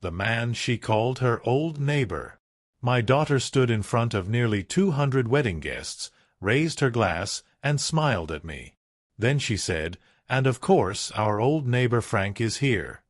the man she called her old neighbor. My daughter stood in front of nearly 200 wedding guests, raised her glass, and smiled at me. Then she said, "And of course our old neighbor Frank is here."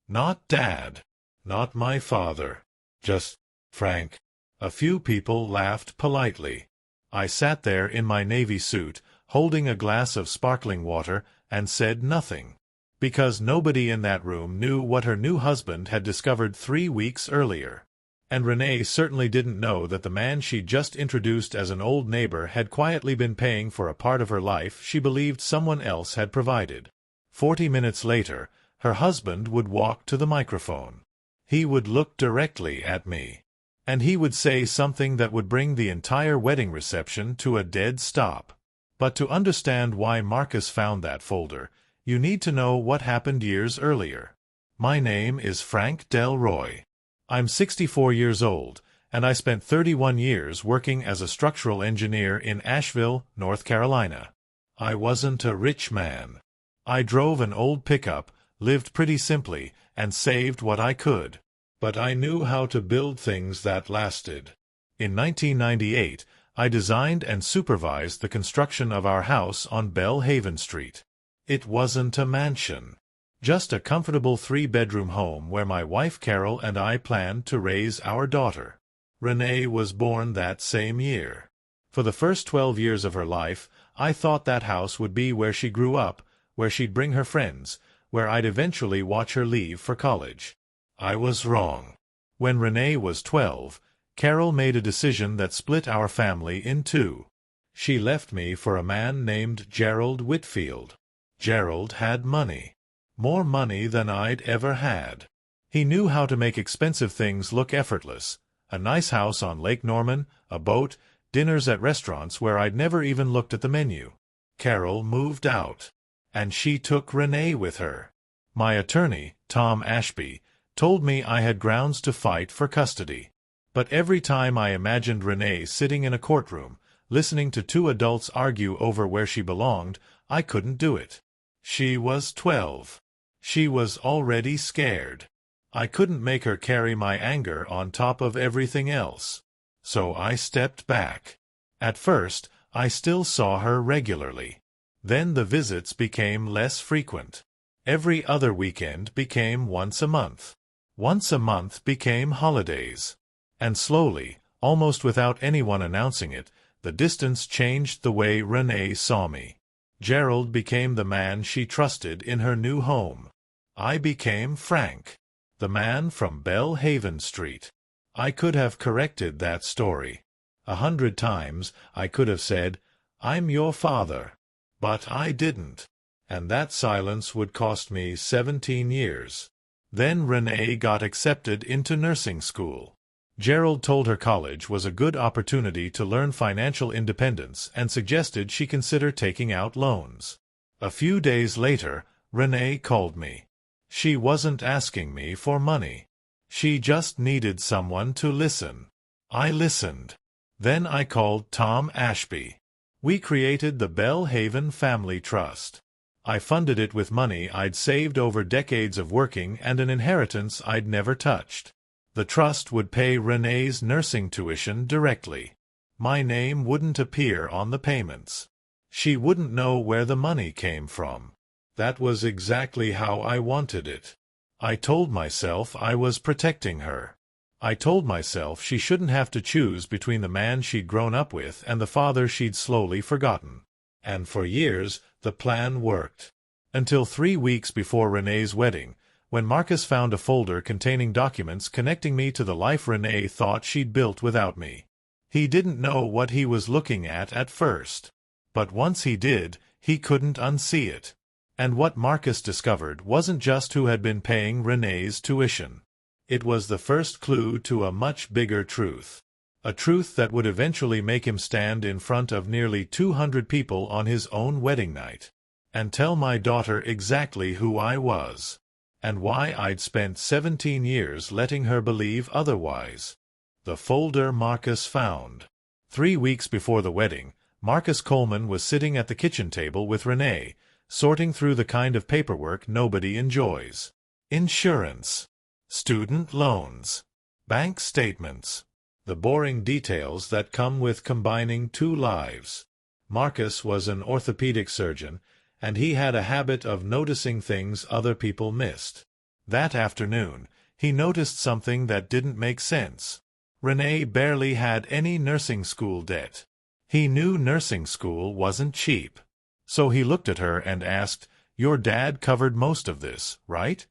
Not Dad. Not my father. Just Frank. A few people laughed politely. I sat there in my navy suit, holding a glass of sparkling water, and said nothing. Because nobody in that room knew what her new husband had discovered 3 weeks earlier. And Renee certainly didn't know that the man she'd just introduced as an old neighbor had quietly been paying for a part of her life she believed someone else had provided. 40 minutes later, her husband would walk to the microphone. He would look directly at me. And he would say something that would bring the entire wedding reception to a dead stop. But to understand why Marcus found that folder, you need to know what happened years earlier. My name is Frank Delroy. I'm 64 years old, and I spent 31 years working as a structural engineer in Asheville, North Carolina. I wasn't a rich man. I drove an old pickup, lived pretty simply, and saved what I could. But I knew how to build things that lasted. In 1998, I designed and supervised the construction of our house on Belle Haven Street. It wasn't a mansion. Just a comfortable 3-bedroom home where my wife Carol and I planned to raise our daughter. Renee was born that same year. For the first 12 years of her life, I thought that house would be where she grew up, where she'd bring her friends, where I'd eventually watch her leave for college. I was wrong. When Renee was 12, Carol made a decision that split our family in two. She left me for a man named Gerald Whitfield. Gerald had money. More money than I'd ever had. He knew how to make expensive things look effortless. A nice house on Lake Norman, a boat, dinners at restaurants where I'd never even looked at the menu. Carol moved out. And she took Renee with her. My attorney, Tom Ashby, told me I had grounds to fight for custody. But every time I imagined Renee sitting in a courtroom, listening to two adults argue over where she belonged, I couldn't do it. She was 12. She was already scared. I couldn't make her carry my anger on top of everything else. So I stepped back. At first, I still saw her regularly. Then the visits became less frequent. Every other weekend became once a month. Once a month became holidays. And slowly, almost without anyone announcing it, the distance changed the way Renee saw me. Gerald became the man she trusted in her new home. I became Frank, the man from Belle Haven Street. I could have corrected that story. 100 times I could have said, "I'm your father." But I didn't. And that silence would cost me 17 years. Then Renee got accepted into nursing school. Gerald told her college was a good opportunity to learn financial independence and suggested she consider taking out loans. A few days later, Renee called me. She wasn't asking me for money. She just needed someone to listen. I listened. Then I called Tom Ashby. We created the Belle Haven Family Trust. I funded it with money I'd saved over decades of working and an inheritance I'd never touched. The trust would pay Renee's nursing tuition directly. My name wouldn't appear on the payments. She wouldn't know where the money came from. That was exactly how I wanted it. I told myself I was protecting her. I told myself she shouldn't have to choose between the man she'd grown up with and the father she'd slowly forgotten. And for years, the plan worked. Until 3 weeks before Renee's wedding, when Marcus found a folder containing documents connecting me to the life Renee thought she'd built without me. He didn't know what he was looking at first. But once he did, he couldn't unsee it. And what Marcus discovered wasn't just who had been paying Renee's tuition. It was the first clue to a much bigger truth. A truth that would eventually make him stand in front of nearly 200 people on his own wedding night. And tell my daughter exactly who I was. And why I'd spent 17 years letting her believe otherwise. The folder Marcus found. 3 weeks before the wedding, Marcus Coleman was sitting at the kitchen table with Renee, sorting through the kind of paperwork nobody enjoys. Insurance. Student loans. Bank statements. The boring details that come with combining two lives. Marcus was an orthopedic surgeon, and he had a habit of noticing things other people missed. That afternoon, he noticed something that didn't make sense. Renee barely had any nursing school debt. He knew nursing school wasn't cheap. So he looked at her and asked, "Your dad covered most of this, right?"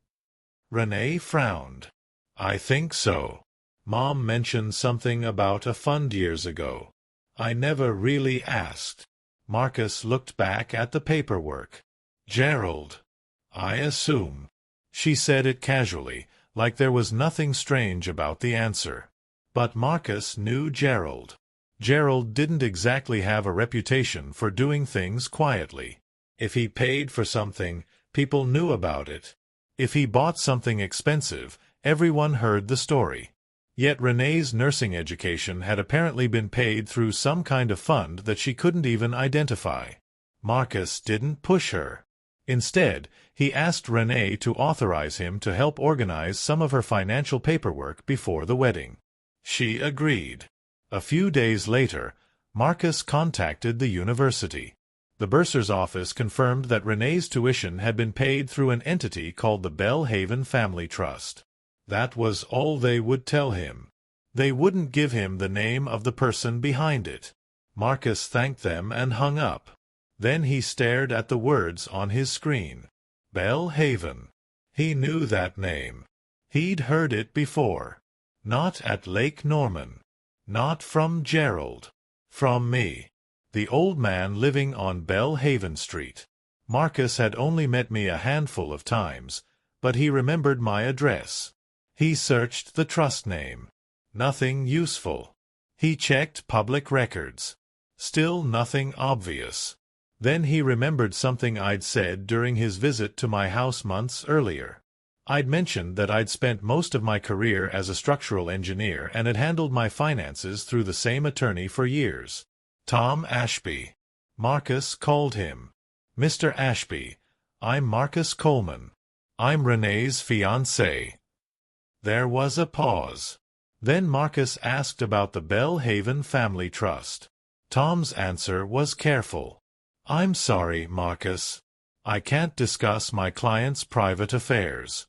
Renee frowned. "I think so. Mom mentioned something about a fund years ago. I never really asked." Marcus looked back at the paperwork. "Gerald, I assume." She said it casually, like there was nothing strange about the answer. But Marcus knew Gerald. Gerald didn't exactly have a reputation for doing things quietly. If he paid for something, people knew about it. If he bought something expensive, everyone heard the story. Yet Renee's nursing education had apparently been paid through some kind of fund that she couldn't even identify. Marcus didn't push her. Instead, he asked Renee to authorize him to help organize some of her financial paperwork before the wedding. She agreed. A few days later, Marcus contacted the university. The bursar's office confirmed that Renee's tuition had been paid through an entity called the Bellhaven Family Trust. That was all they would tell him. They wouldn't give him the name of the person behind it. Marcus thanked them and hung up. Then he stared at the words on his screen. Bellhaven. He knew that name. He'd heard it before. Not at Lake Norman. Not from Gerald. From me. The old man living on Bellhaven Street. Marcus had only met me a handful of times, but he remembered my address. He searched the trust name. Nothing useful. He checked public records. Still nothing obvious. Then he remembered something I'd said during his visit to my house months earlier. I'd mentioned that I'd spent most of my career as a structural engineer and had handled my finances through the same attorney for years. Tom Ashby. Marcus called him. "Mr. Ashby, I'm Marcus Coleman. I'm Renee's fiancé." There was a pause. Then Marcus asked about the Bellhaven Family Trust. Tom's answer was careful. "I'm sorry, Marcus. I can't discuss my client's private affairs."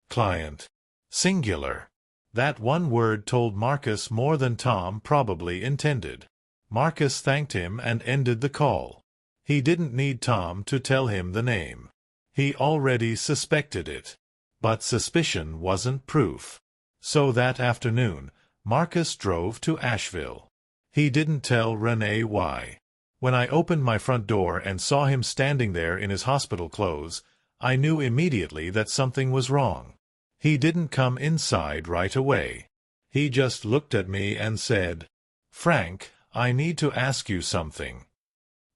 Client. Singular. That one word told Marcus more than Tom probably intended. Marcus thanked him and ended the call. He didn't need Tom to tell him the name. He already suspected it. But suspicion wasn't proof. So that afternoon, Marcus drove to Asheville. He didn't tell Renee why. When I opened my front door and saw him standing there in his hospital clothes, I knew immediately that something was wrong. He didn't come inside right away. He just looked at me and said, "Frank, I need to ask you something."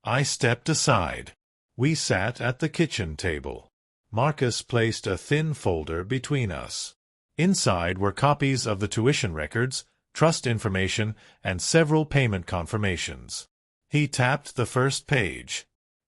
I stepped aside. We sat at the kitchen table. Marcus placed a thin folder between us. Inside were copies of the tuition records, trust information, and several payment confirmations. He tapped the first page.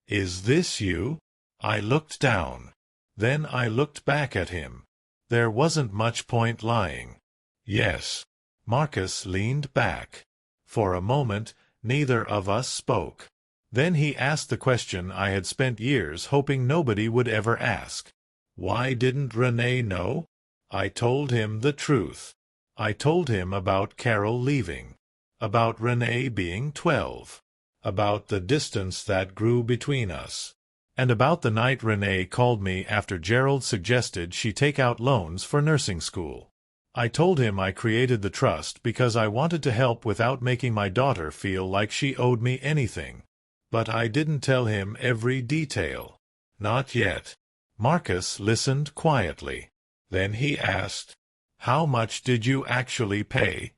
"Is this you?" I looked down. Then I looked back at him. There wasn't much point lying. "Yes." Marcus leaned back. For a moment, neither of us spoke. Then he asked the question I had spent years hoping nobody would ever ask. Why didn't Renee know? I told him the truth. I told him about Carol leaving, about Renee being 12, about the distance that grew between us, and about the night Renee called me after Gerald suggested she take out loans for nursing school. I told him I created the trust because I wanted to help without making my daughter feel like she owed me anything. But I didn't tell him every detail. Not yet. Marcus listened quietly. Then he asked, "How much did you actually pay?"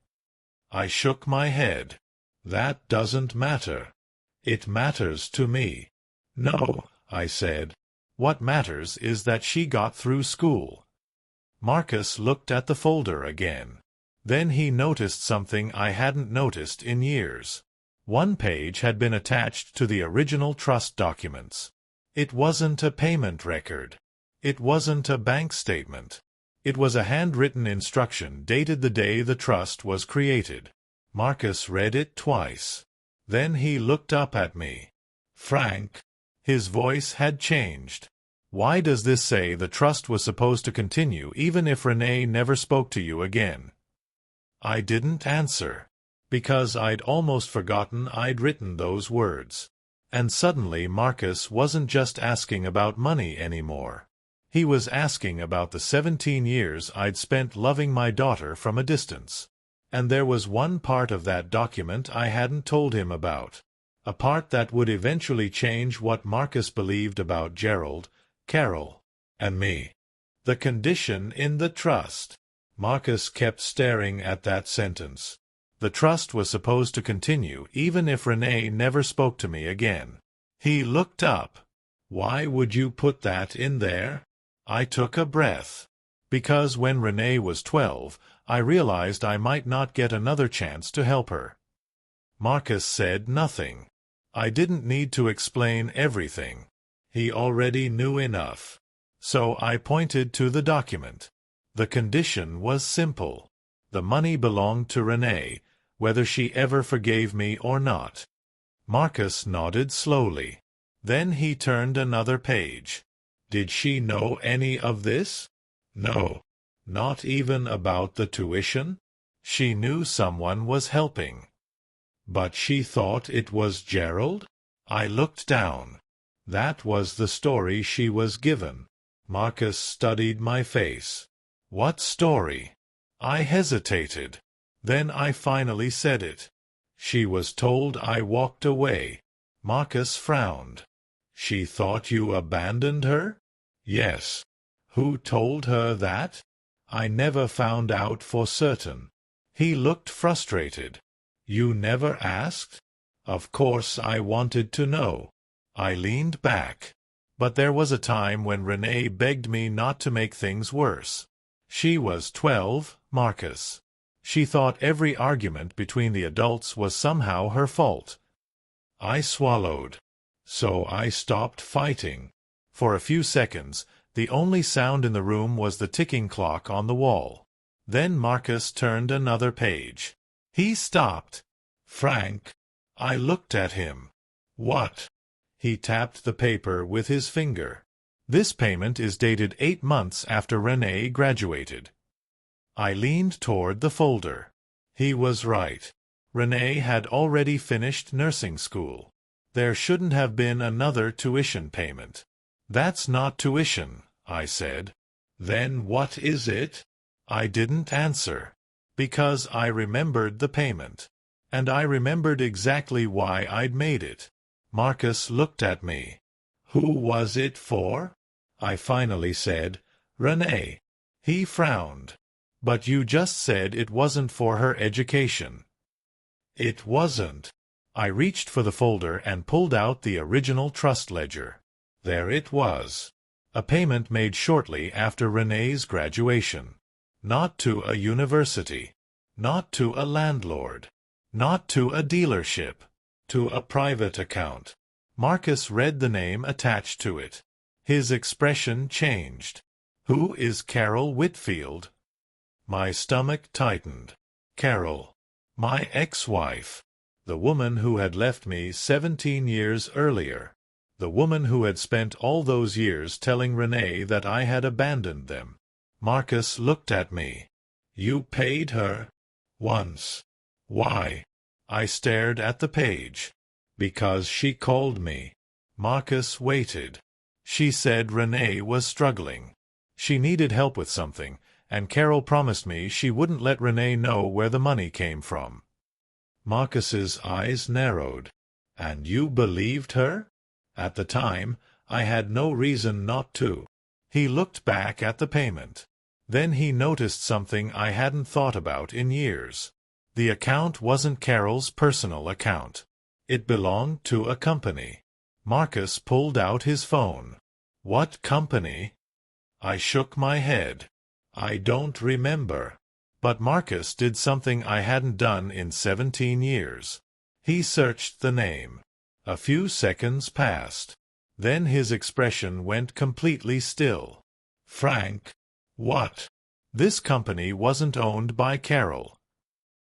I shook my head. "That doesn't matter. It matters to me." "No," I said. "What matters is that she got through school." Marcus looked at the folder again. Then he noticed something I hadn't noticed in years. One page had been attached to the original trust documents. It wasn't a payment record. It wasn't a bank statement. It was a handwritten instruction dated the day the trust was created. Marcus read it twice. Then he looked up at me. "Frank." His voice had changed. "Why does this say the trust was supposed to continue even if Renee never spoke to you again?" I didn't answer, because I'd almost forgotten I'd written those words. And suddenly Marcus wasn't just asking about money anymore. He was asking about the 17 years I'd spent loving my daughter from a distance. And there was one part of that document I hadn't told him about. A part that would eventually change what Marcus believed about Gerald, Carol, and me. The condition in the trust. Marcus kept staring at that sentence. The trust was supposed to continue even if Renee never spoke to me again. He looked up. "Why would you put that in there?" I took a breath. Because when Renee was 12, I realized I might not get another chance to help her. Marcus said nothing. I didn't need to explain everything. He already knew enough. So I pointed to the document. The condition was simple. The money belonged to Renee, whether she ever forgave me or not. Marcus nodded slowly. Then he turned another page. "Did she know any of this?" "No. Not even about the tuition?" "She knew someone was helping." "But she thought it was Gerald?" I looked down. That was the story she was given. Marcus studied my face. "What story?" I hesitated. Then I finally said it. "She was told I walked away." Marcus frowned. "She thought you abandoned her?" "Yes." "Who told her that?" "I never found out for certain." He looked frustrated. "You never asked?" "Of course I wanted to know." I leaned back. But there was a time when Renee begged me not to make things worse. She was 12, Marcus. She thought every argument between the adults was somehow her fault. I swallowed. So I stopped fighting. For a few seconds, the only sound in the room was the ticking clock on the wall. Then Marcus turned another page. He stopped. "Frank." I looked at him. "What?" He tapped the paper with his finger. "This payment is dated 8 months after Renee graduated." I leaned toward the folder. He was right. Renee had already finished nursing school. There shouldn't have been another tuition payment. "That's not tuition," I said. "Then what is it?" I didn't answer. Because I remembered the payment. And I remembered exactly why I'd made it. Marcus looked at me. "Who was it for?" I finally said, "Renee." He frowned. "But you just said it wasn't for her education." It wasn't. I reached for the folder and pulled out the original trust ledger. There it was. A payment made shortly after Renee's graduation. Not to a university. Not to a landlord. Not to a dealership. To a private account. Marcus read the name attached to it. His expression changed. "Who is Carol Whitfield?" My stomach tightened. Carol. My ex-wife. The woman who had left me 17 years earlier. The woman who had spent all those years telling Renee that I had abandoned them. Marcus looked at me. "You paid her?" "Once." "Why?" I stared at the page. "Because she called me." Marcus waited. "She said Renee was struggling. She needed help with something, and Carol promised me she wouldn't let Renee know where the money came from." Marcus's eyes narrowed. "And you believed her?" "At the time, I had no reason not to." He looked back at the payment. Then he noticed something I hadn't thought about in years. The account wasn't Carol's personal account. It belonged to a company. Marcus pulled out his phone. "What company?" I shook my head. "I don't remember." But Marcus did something I hadn't done in 17 years. He searched the name. A few seconds passed. Then his expression went completely still. "Frank." "What?" This company wasn't owned by Carol.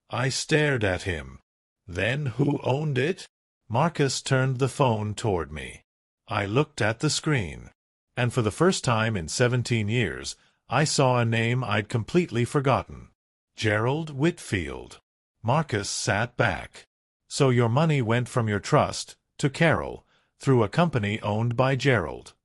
I stared at him. Then who owned it? Marcus turned the phone toward me. I looked at the screen. And for the first time in 17 years, I saw a name I'd completely forgotten. Gerald Whitfield. Marcus sat back. So your money went from your trust to Carol through a company owned by Gerald.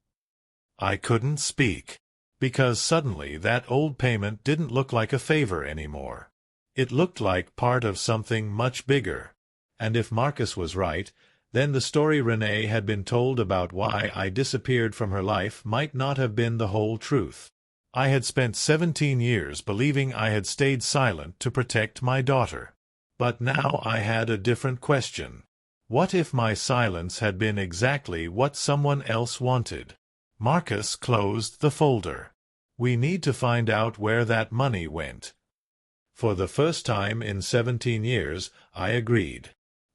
I couldn't speak, because suddenly that old payment didn't look like a favor anymore. It looked like part of something much bigger. And if Marcus was right, then the story Renee had been told about why I disappeared from her life might not have been the whole truth. I had spent 17 years believing I had stayed silent to protect my daughter. But now I had a different question. What if my silence had been exactly what someone else wanted? Marcus closed the folder. We need to find out where that money went. For the first time in 17 years, I agreed.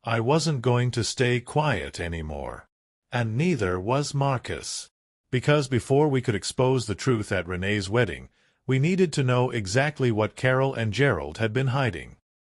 I wasn't going to stay quiet anymore. And neither was Marcus. Because before we could expose the truth at Renee's wedding, we needed to know exactly what Carol and Gerald had been hiding.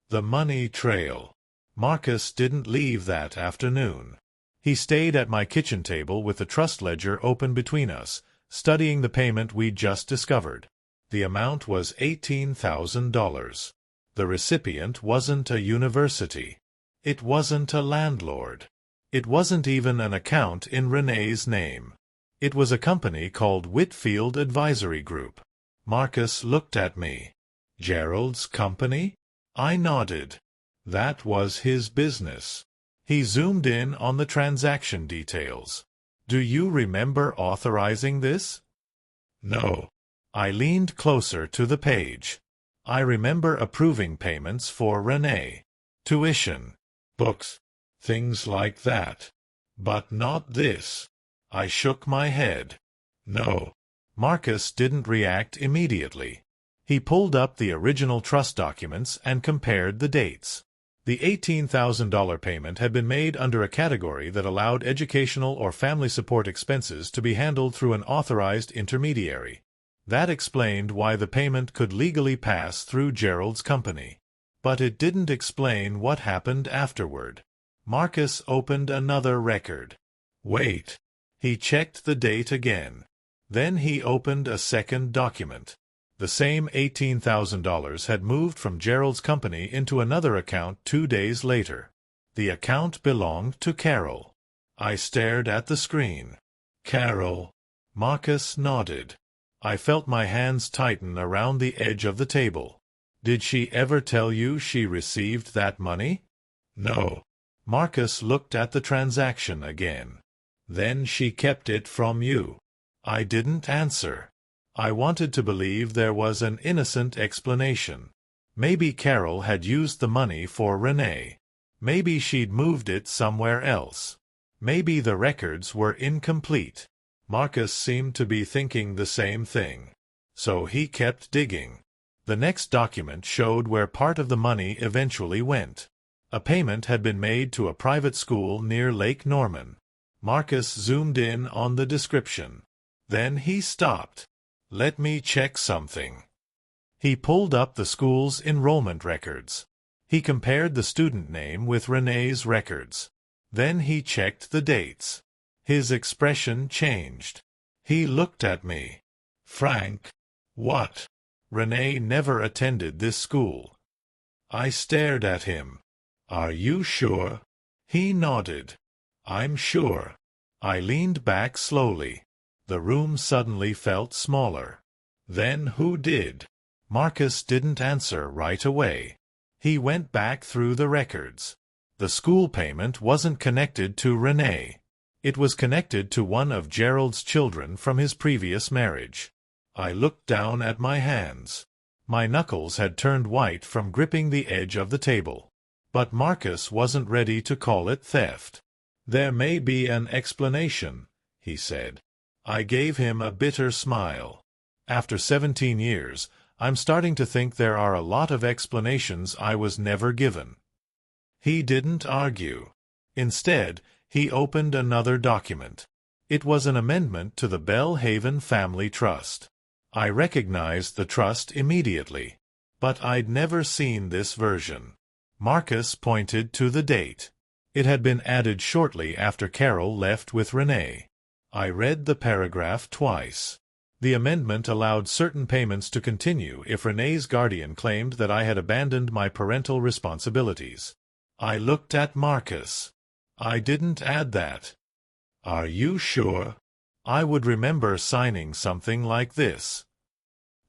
The money trail. Marcus didn't leave that afternoon. He stayed at my kitchen table with the trust ledger open between us, studying the payment we'd just discovered. The amount was $18,000. The recipient wasn't a university. It wasn't a landlord. It wasn't even an account in Renee's name. It was a company called Whitfield Advisory Group. Marcus looked at me. Gerald's company? I nodded. That was his business. He zoomed in on the transaction details. Do you remember authorizing this? No. I leaned closer to the page. I remember approving payments for Renee. Tuition, books, things like that. But not this. I shook my head. No. Marcus didn't react immediately. He pulled up the original trust documents and compared the dates. The $18,000 payment had been made under a category that allowed educational or family support expenses to be handled through an authorized intermediary. That explained why the payment could legally pass through Gerald's company. But it didn't explain what happened afterward. Marcus opened another record. Wait. He checked the date again. Then he opened a second document. The same $18,000 had moved from Gerald's company into another account 2 days later. The account belonged to Carol. I stared at the screen. Carol. Marcus nodded. I felt my hands tighten around the edge of the table. Did she ever tell you she received that money? No. Marcus looked at the transaction again. Then she kept it from you. I didn't answer. I wanted to believe there was an innocent explanation. Maybe Carol had used the money for Renee. Maybe she'd moved it somewhere else. Maybe the records were incomplete. Marcus seemed to be thinking the same thing. So he kept digging. The next document showed where part of the money eventually went. A payment had been made to a private school near Lake Norman. Marcus zoomed in on the description. Then he stopped. Let me check something. He pulled up the school's enrollment records. He compared the student name with Renee's records. Then he checked the dates. His expression changed. He looked at me. Frank. What? Renee never attended this school. I stared at him. Are you sure? He nodded. I'm sure. I leaned back slowly. The room suddenly felt smaller. Then who did? Marcus didn't answer right away. He went back through the records. The school payment wasn't connected to Renee. It was connected to one of Gerald's children from his previous marriage. I looked down at my hands. My knuckles had turned white from gripping the edge of the table. But Marcus wasn't ready to call it theft. There may be an explanation, he said. I gave him a bitter smile. After 17 years, I'm starting to think there are a lot of explanations I was never given. He didn't argue. Instead, he opened another document. It was an amendment to the Belle Haven Family Trust. I recognized the trust immediately. But I'd never seen this version. Marcus pointed to the date. It had been added shortly after Carol left with Renee. I read the paragraph twice. The amendment allowed certain payments to continue if Renee's guardian claimed that I had abandoned my parental responsibilities. I looked at Marcus. I didn't add that. Are you sure? I would remember signing something like this.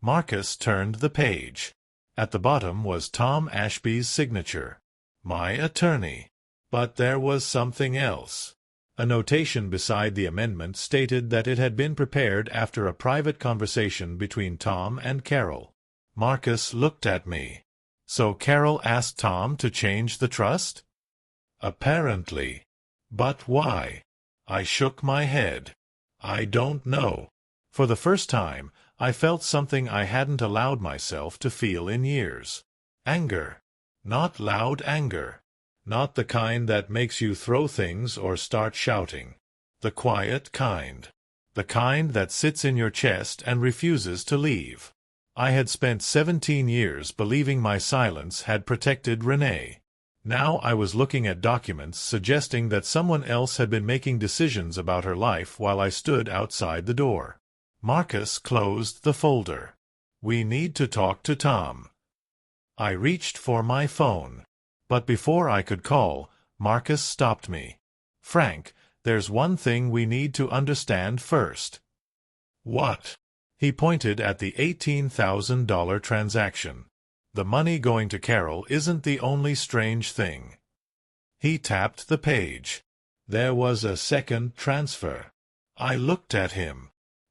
Marcus turned the page. At the bottom was Tom Ashby's signature. My attorney. But there was something else. A notation beside the amendment stated that it had been prepared after a private conversation between Tom and Carol. Marcus looked at me. So Carol asked Tom to change the trust? Apparently. But why? I shook my head. I don't know. For the first time, I felt something I hadn't allowed myself to feel in years. Anger. Not loud anger. Not the kind that makes you throw things or start shouting. The quiet kind. The kind that sits in your chest and refuses to leave. I had spent 17 years believing my silence had protected Renee. Now I was looking at documents suggesting that someone else had been making decisions about her life while I stood outside the door. Marcus closed the folder. We need to talk to Tom. I reached for my phone. But before I could call, Marcus stopped me. Frank, there's one thing we need to understand first. What? He pointed at the $18,000 transaction. The money going to Carol isn't the only strange thing. He tapped the page. There was a second transfer. I looked at him.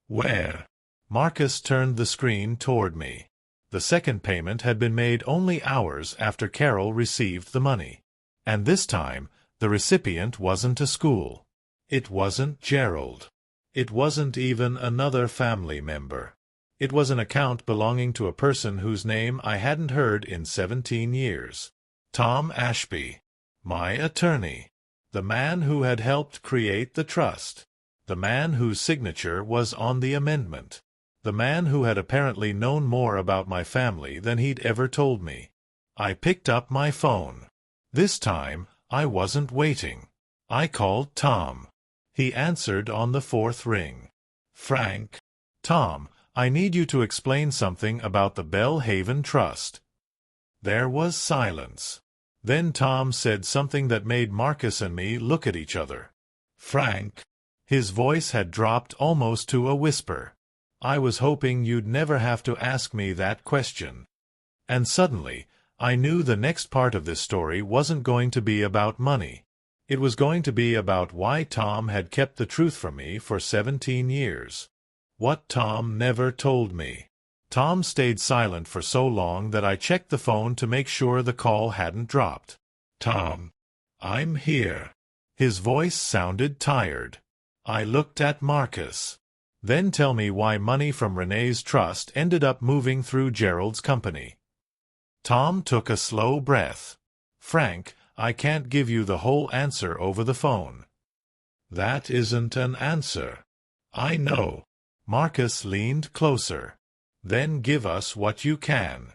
Where? Marcus turned the screen toward me. The second payment had been made only hours after Carol received the money. And this time, the recipient wasn't a school. It wasn't Gerald. It wasn't even another family member. It was an account belonging to a person whose name I hadn't heard in 17 years. Tom Ashby. My attorney. The man who had helped create the trust. The man whose signature was on the amendment. The man who had apparently known more about my family than he'd ever told me. I picked up my phone. This time, I wasn't waiting. I called Tom. He answered on the fourth ring. Frank. Tom, I need you to explain something about the Bellhaven Trust. There was silence. Then Tom said something that made Marcus and me look at each other. Frank. His voice had dropped almost to a whisper. I was hoping you'd never have to ask me that question. And suddenly, I knew the next part of this story wasn't going to be about money. It was going to be about why Tom had kept the truth from me for 17 years. What Tom never told me. Tom stayed silent for so long that I checked the phone to make sure the call hadn't dropped. Tom. I'm here. His voice sounded tired. I looked at Marcus. Then tell me why money from Renee's trust ended up moving through Gerald's company. Tom took a slow breath. Frank, I can't give you the whole answer over the phone. That isn't an answer. I know. Marcus leaned closer. Then give us what you can.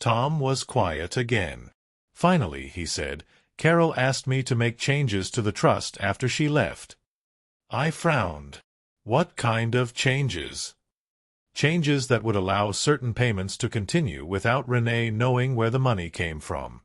Tom was quiet again. Finally, he said, Carol asked me to make changes to the trust after she left. I frowned. What kind of changes? Changes that would allow certain payments to continue without Renee knowing where the money came from.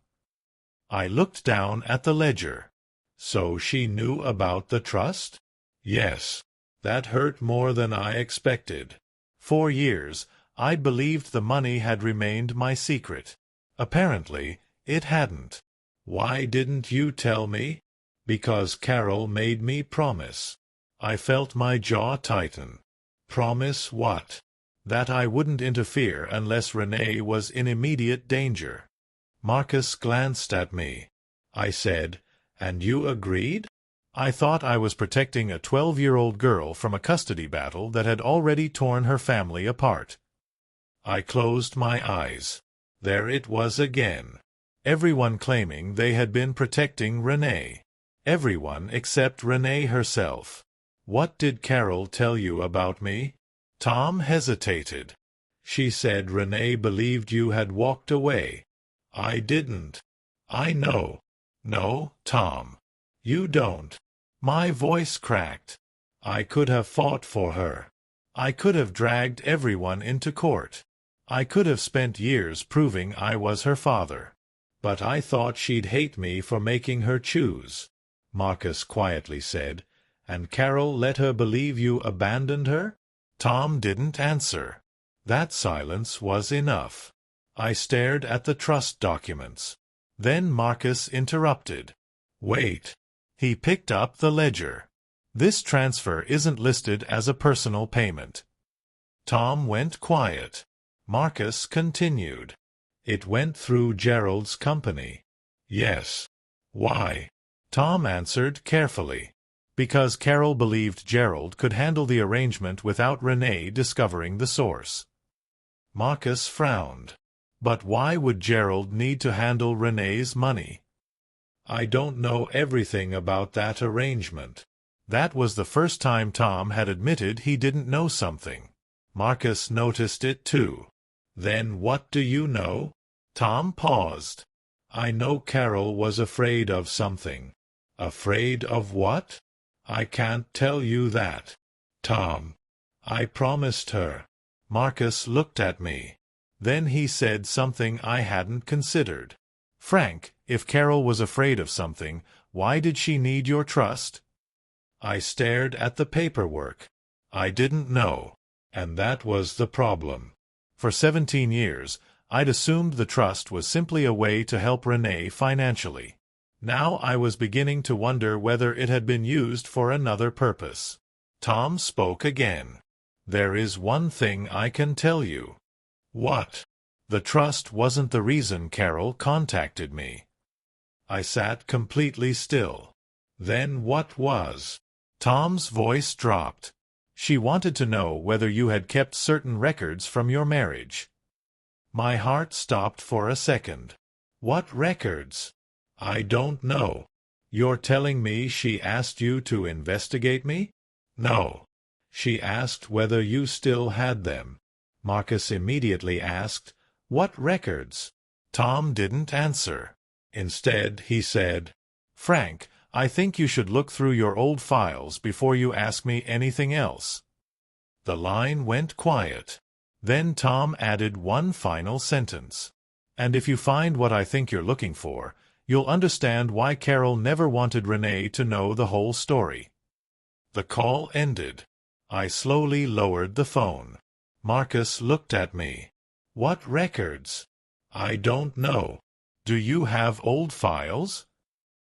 I looked down at the ledger. So she knew about the trust? Yes. That hurt more than I expected. 4 years, I believed the money had remained my secret. Apparently, it hadn't. Why didn't you tell me? Because Carol made me promise. I felt my jaw tighten. Promise what? That I wouldn't interfere unless Renee was in immediate danger. Marcus glanced at me. I said, and you agreed? I thought I was protecting a 12-year-old girl from a custody battle that had already torn her family apart. I closed my eyes. There it was again. Everyone claiming they had been protecting Renee. Everyone except Renee herself. What did Carol tell you about me? Tom hesitated. She said Renee believed you had walked away. I didn't. I know. No, Tom. You don't. My voice cracked. I could have fought for her. I could have dragged everyone into court. I could have spent years proving I was her father. But I thought she'd hate me for making her choose, Marcus quietly said. And Carol let her believe you abandoned her? Tom didn't answer. That silence was enough. I stared at the trust documents. Then Marcus interrupted. Wait. He picked up the ledger. This transfer isn't listed as a personal payment. Tom went quiet. Marcus continued. It went through Gerald's company. Yes. Why? Tom answered carefully. Because Carol believed Gerald could handle the arrangement without Renee discovering the source. Marcus frowned. But why would Gerald need to handle Renee's money? I don't know everything about that arrangement. That was the first time Tom had admitted he didn't know something. Marcus noticed it too. Then what do you know? Tom paused. I know Carol was afraid of something. Afraid of what? I can't tell you that. Tom. I promised her. Marcus looked at me. Then he said something I hadn't considered. Frank, if Carol was afraid of something, why did she need your trust? I stared at the paperwork. I didn't know. And that was the problem. For 17 years, I'd assumed the trust was simply a way to help Renee financially. Now I was beginning to wonder whether it had been used for another purpose. Tom spoke again. There is one thing I can tell you. What? The trust wasn't the reason Carol contacted me. I sat completely still. Then what was? Tom's voice dropped. She wanted to know whether you had kept certain records from your marriage. My heart stopped for a second. What records? I don't know. You're telling me she asked you to investigate me? No. She asked whether you still had them. Marcus immediately asked, What records? Tom didn't answer. Instead, he said, Frank, I think you should look through your old files before you ask me anything else. The line went quiet. Then Tom added one final sentence. And if you find what I think you're looking for, you'll understand why Carol never wanted Renee to know the whole story. The call ended. I slowly lowered the phone. Marcus looked at me. What records? I don't know. Do you have old files?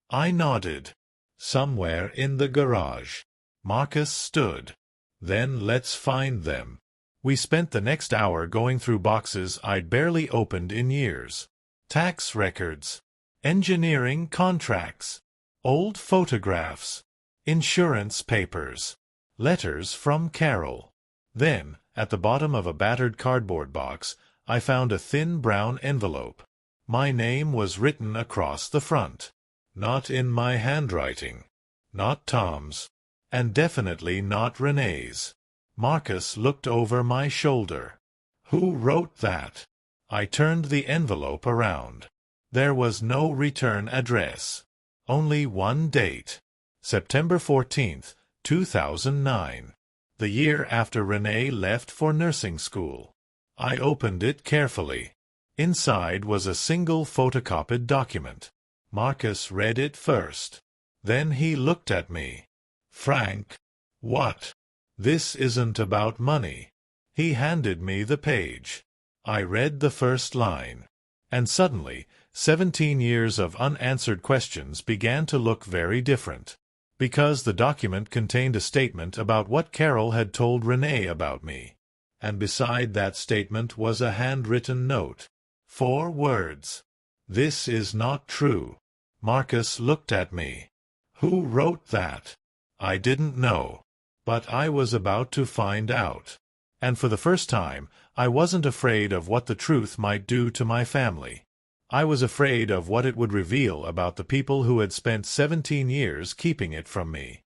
I nodded. Somewhere in the garage. Marcus stood. Then let's find them. We spent the next hour going through boxes I'd barely opened in years. Tax records. Engineering contracts. Old photographs. Insurance papers. Letters from Carol. Then, at the bottom of a battered cardboard box, I found a thin brown envelope. My name was written across the front. Not in my handwriting. Not Tom's. And definitely not Renee's. Marcus looked over my shoulder. Who wrote that? I turned the envelope around. There was no return address. Only one date. September 14th, 2009. The year after Renee left for nursing school. I opened it carefully. Inside was a single photocopied document. Marcus read it first. Then he looked at me. Frank, what? This isn't about money. He handed me the page. I read the first line. And suddenly, 17 years of unanswered questions began to look very different. Because the document contained a statement about what Carol had told Renee about me. And beside that statement was a handwritten note. 4 words. This is not true. Marcus looked at me. Who wrote that? I didn't know. But I was about to find out. And for the first time, I wasn't afraid of what the truth might do to my family. I was afraid of what it would reveal about the people who had spent 17 years keeping it from me.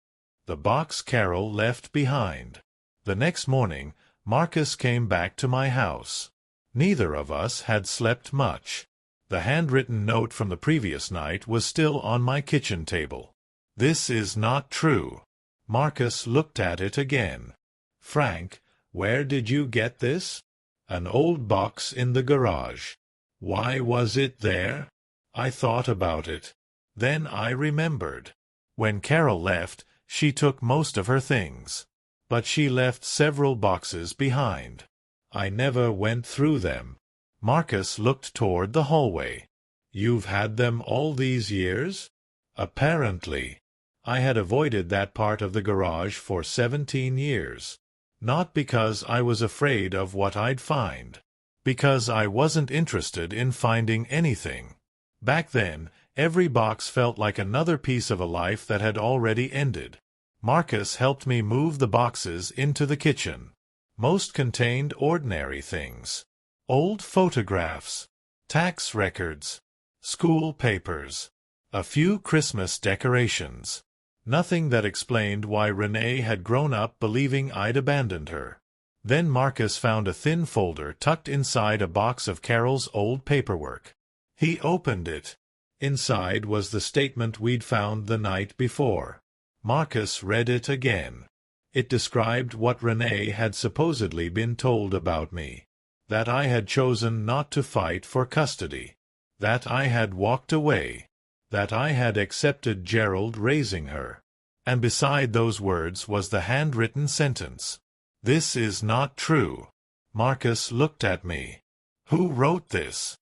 The box Carol left behind. The next morning, Marcus came back to my house. Neither of us had slept much. The handwritten note from the previous night was still on my kitchen table. This is not true. Marcus looked at it again. Frank, where did you get this? An old box in the garage. Why was it there? I thought about it. Then I remembered. When Carol left, she took most of her things. But she left several boxes behind. I never went through them. Marcus looked toward the hallway. You've had them all these years? Apparently. I had avoided that part of the garage for 17 years. Not because I was afraid of what I'd find. Because I wasn't interested in finding anything. Back then, every box felt like another piece of a life that had already ended. Marcus helped me move the boxes into the kitchen. Most contained ordinary things. Old photographs, tax records, school papers, a few Christmas decorations. Nothing that explained why Renee had grown up believing I'd abandoned her. Then Marcus found a thin folder tucked inside a box of Carol's old paperwork. He opened it. Inside was the statement we'd found the night before. Marcus read it again. It described what Renee had supposedly been told about me. That I had chosen not to fight for custody. That I had walked away. That I had accepted Gerald raising her. And beside those words was the handwritten sentence. This is not true. Marcus looked at me. Who wrote this?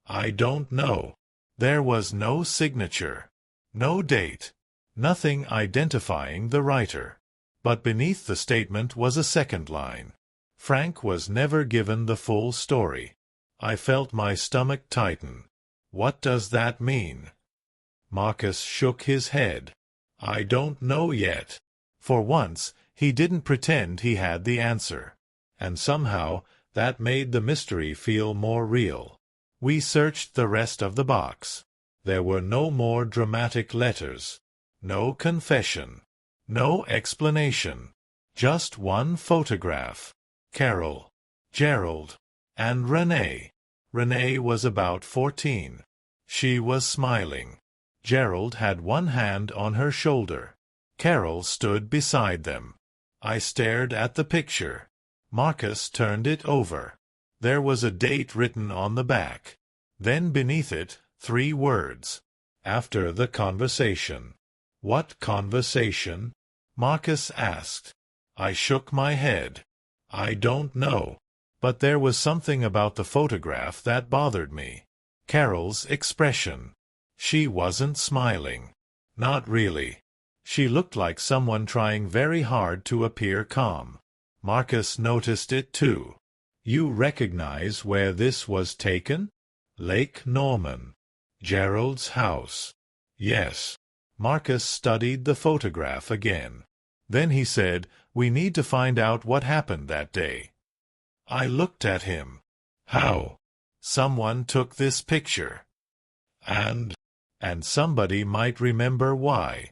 I don't know. There was no signature. No date. Nothing identifying the writer. But beneath the statement was a second line. Frank was never given the full story. I felt my stomach tighten. What does that mean? Marcus shook his head. I don't know yet. For once, he didn't pretend he had the answer. And somehow, that made the mystery feel more real. We searched the rest of the box. There were no more dramatic letters. No confession. No explanation. Just one photograph. Carol, Gerald, and Renee. Renee was about 14. She was smiling. Gerald had one hand on her shoulder. Carol stood beside them. I stared at the picture. Marcus turned it over. There was a date written on the back. Then beneath it, 3 words. After the conversation. What conversation? Marcus asked. I shook my head. I don't know. But there was something about the photograph that bothered me. Carol's expression. She wasn't smiling. Not really. She looked like someone trying very hard to appear calm. Marcus noticed it too. You recognize where this was taken? Lake Norman. Gerald's house. Yes. Marcus studied the photograph again. Then he said, we need to find out what happened that day. I looked at him. How? Someone took this picture. And somebody might remember why.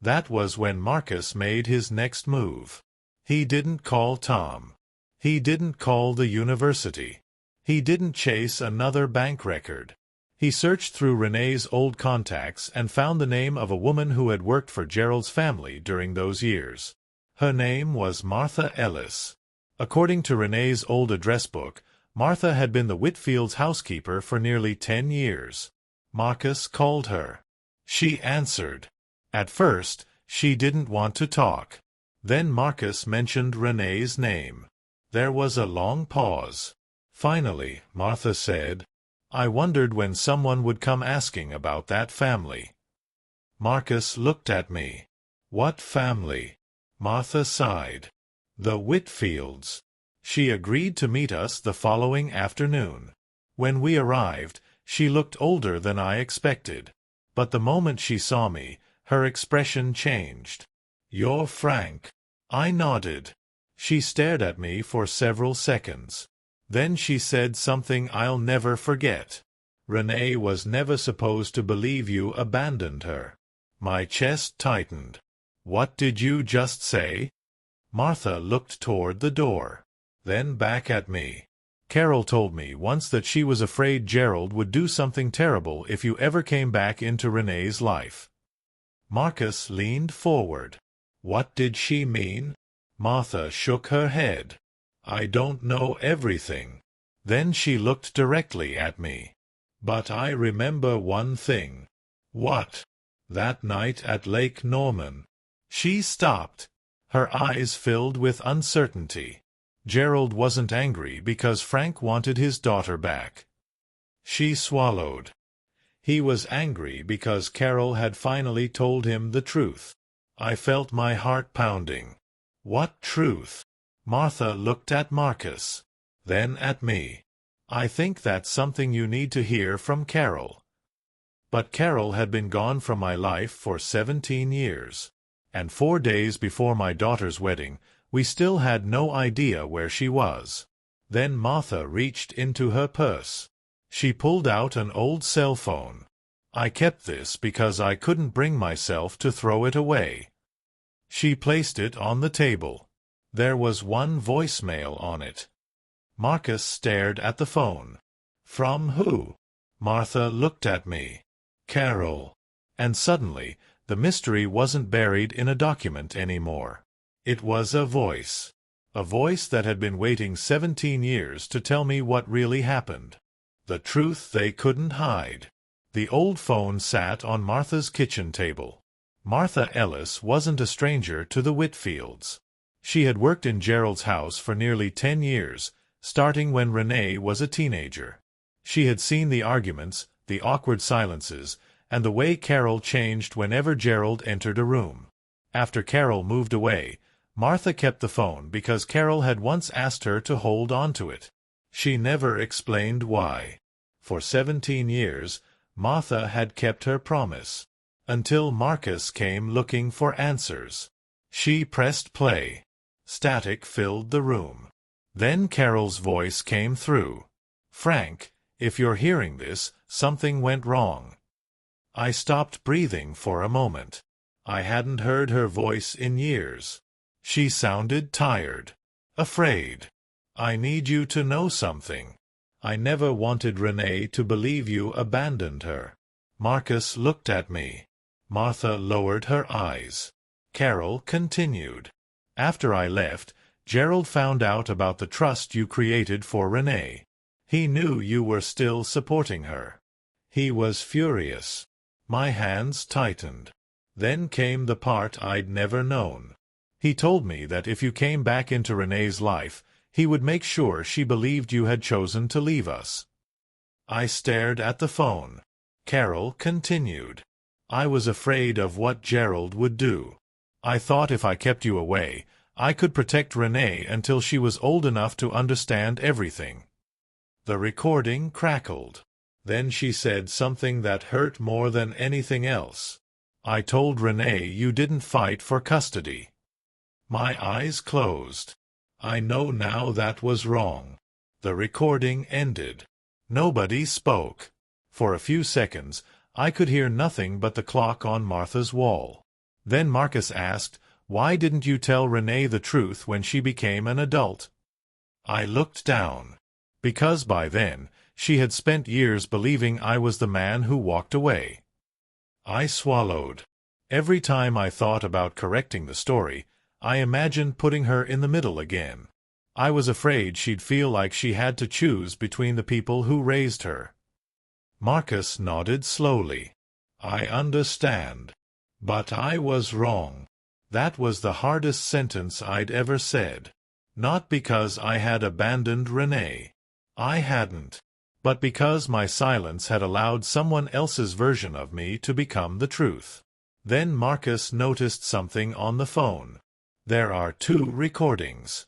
That was when Marcus made his next move. He didn't call Tom. He didn't call the university. He didn't chase another bank record. He searched through Renee's old contacts and found the name of a woman who had worked for Gerald's family during those years. Her name was Martha Ellis. According to Renee's old address book, Martha had been the Whitfields' housekeeper for nearly 10 years. Marcus called her. She answered. At first, she didn't want to talk. Then Marcus mentioned Renee's name. There was a long pause. Finally, Martha said, I wondered when someone would come asking about that family. Marcus looked at me. What family? Martha sighed. The Whitfields. She agreed to meet us the following afternoon. When we arrived, she looked older than I expected. But the moment she saw me, her expression changed. You're Frank. I nodded. She stared at me for several seconds. Then she said something I'll never forget. Renee was never supposed to believe you abandoned her. My chest tightened. What did you just say? Martha looked toward the door. then back at me. Carol told me once that she was afraid Gerald would do something terrible if you ever came back into Renee's life. Marcus leaned forward. What did she mean? Martha shook her head. I don't know everything. Then she looked directly at me. But I remember one thing. What? That night at Lake Norman. She stopped. Her eyes filled with uncertainty. Gerald wasn't angry because Frank wanted his daughter back. She swallowed. He was angry because Carol had finally told him the truth. I felt my heart pounding. What truth? Martha looked at Marcus, then at me. I think that's something you need to hear from Carol. But Carol had been gone from my life for 17 years. And 4 days before my daughter's wedding, we still had no idea where she was. Then Martha reached into her purse. She pulled out an old cell phone. I kept this because I couldn't bring myself to throw it away. She placed it on the table. There was one voicemail on it. Marcus stared at the phone. From who? Martha looked at me. Carol. And suddenly, the mystery wasn't buried in a document anymore. It was a voice. A voice that had been waiting 17 years to tell me what really happened. The truth they couldn't hide. The old phone sat on Martha's kitchen table. Martha Ellis wasn't a stranger to the Whitfields. She had worked in Gerald's house for nearly 10 years, starting when Renee was a teenager. She had seen the arguments, the awkward silences, and the way Carol changed whenever Gerald entered a room. After Carol moved away, Martha kept the phone because Carol had once asked her to hold on to it. She never explained why. For 17 years, Martha had kept her promise. Until Marcus came looking for answers. She pressed play. Static filled the room. Then Carol's voice came through. Frank, if you're hearing this, something went wrong. I stopped breathing for a moment. I hadn't heard her voice in years. She sounded tired. Afraid. I need you to know something. I never wanted Renee to believe you abandoned her. Marcus looked at me. Martha lowered her eyes. Carol continued. After I left, Gerald found out about the trust you created for Renee. He knew you were still supporting her. He was furious. My hands tightened. Then came the part I'd never known. He told me that if you came back into Renee's life, he would make sure she believed you had chosen to leave us. I stared at the phone. Carol continued. I was afraid of what Gerald would do. I thought if I kept you away, I could protect Renee until she was old enough to understand everything. The recording crackled. Then she said something that hurt more than anything else. I told Renee you didn't fight for custody. My eyes closed. I know now that was wrong. The recording ended. Nobody spoke. For a few seconds, I could hear nothing but the clock on Martha's wall. Then Marcus asked, why didn't you tell Renee the truth when she became an adult? I looked down. Because by then, she had spent years believing I was the man who walked away. I swallowed. Every time I thought about correcting the story, I imagined putting her in the middle again. I was afraid she'd feel like she had to choose between the people who raised her. Marcus nodded slowly. I understand. But I was wrong. That was the hardest sentence I'd ever said. Not because I had abandoned Renee. I hadn't. But because my silence had allowed someone else's version of me to become the truth. Then Marcus noticed something on the phone. There are 2 recordings.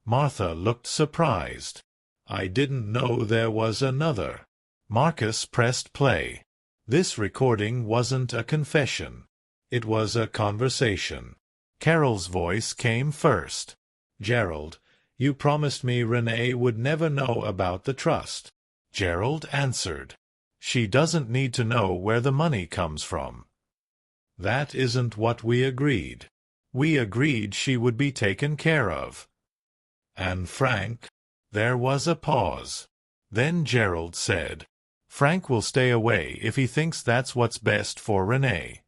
Martha looked surprised. I didn't know there was another. Marcus pressed play. This recording wasn't a confession. It was a conversation. Carol's voice came first. Gerald, you promised me Renee would never know about the trust. Gerald answered. She doesn't need to know where the money comes from. That isn't what we agreed. We agreed she would be taken care of. And Frank? There was a pause. Then Gerald said, Frank will stay away if he thinks that's what's best for Renee.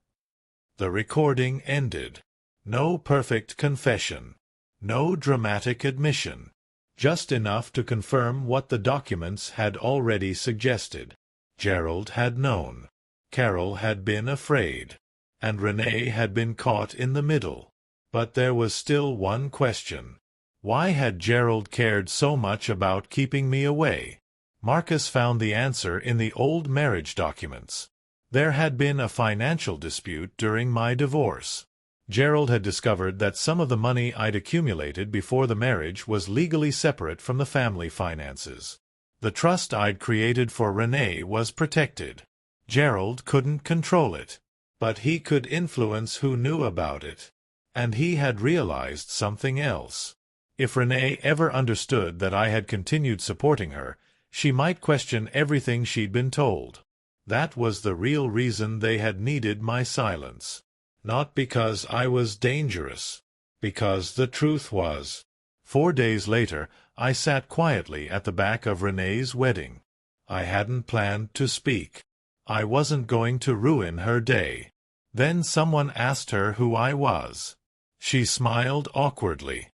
The recording ended. No perfect confession. No dramatic admission. Just enough to confirm what the documents had already suggested. Gerald had known. Carol had been afraid. And Renee had been caught in the middle. But there was still one question. Why had Gerald cared so much about keeping me away? Marcus found the answer in the old marriage documents. There had been a financial dispute during my divorce. Gerald had discovered that some of the money I'd accumulated before the marriage was legally separate from the family finances. The trust I'd created for Renee was protected. Gerald couldn't control it, but he could influence who knew about it. And he had realized something else. If Renee ever understood that I had continued supporting her, she might question everything she'd been told. That was the real reason they had needed my silence. Not because I was dangerous. Because the truth was. 4 days later, I sat quietly at the back of Renee's wedding. I hadn't planned to speak. I wasn't going to ruin her day. Then someone asked her who I was. She smiled awkwardly.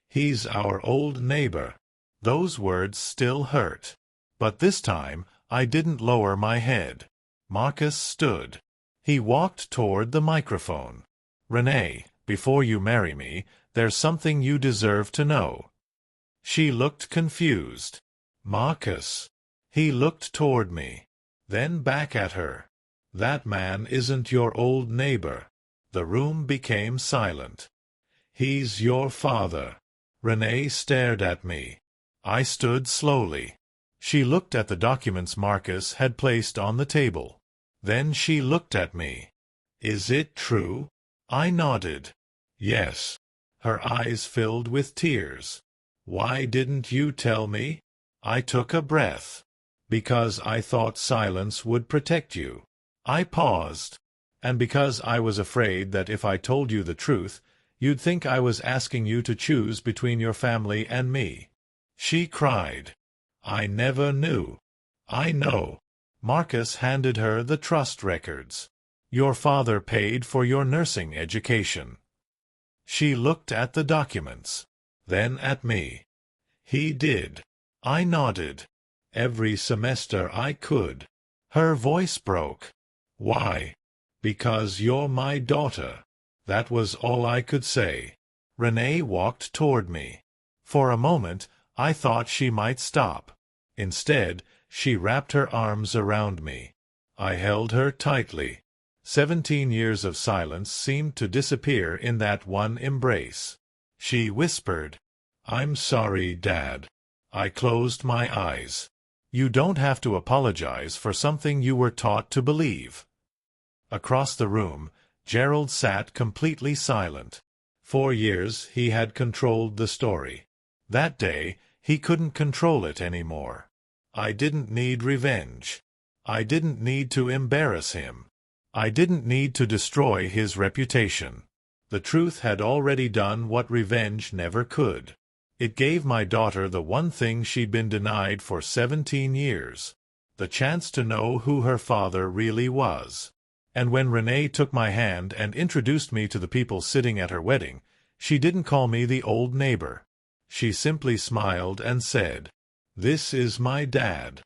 He's our old neighbor. Those words still hurt. But this time, I didn't lower my head. Marcus stood. He walked toward the microphone. Renee, before you marry me, there's something you deserve to know. She looked confused. Marcus. He looked toward me. Then back at her. That man isn't your old neighbor. The room became silent. He's your father. Renee stared at me. I stood slowly. She looked at the documents Marcus had placed on the table. Then she looked at me. Is it true? I nodded. Yes. Her eyes filled with tears. Why didn't you tell me? I took a breath. Because I thought silence would protect you. I paused. And because I was afraid that if I told you the truth, you'd think I was asking you to choose between your family and me. She cried. I never knew. I know. Marcus handed her the trust records. Your father paid for your nursing education. She looked at the documents. Then at me. He did. I nodded. Every semester I could. Her voice broke. Why? Because you're my daughter. That was all I could say. Renee walked toward me. For a moment, I thought she might stop. Instead, she wrapped her arms around me. I held her tightly. 17 years of silence seemed to disappear in that one embrace. She whispered, I'm sorry, Dad. I closed my eyes. You don't have to apologize for something you were taught to believe. Across the room, Gerald sat completely silent. 4 years he had controlled the story. That day, he couldn't control it anymore. I didn't need revenge. I didn't need to embarrass him. I didn't need to destroy his reputation. The truth had already done what revenge never could. It gave my daughter the one thing she'd been denied for 17 years. The chance to know who her father really was. And when Renee took my hand and introduced me to the people sitting at her wedding, she didn't call me the old neighbor. She simply smiled and said, This is my dad.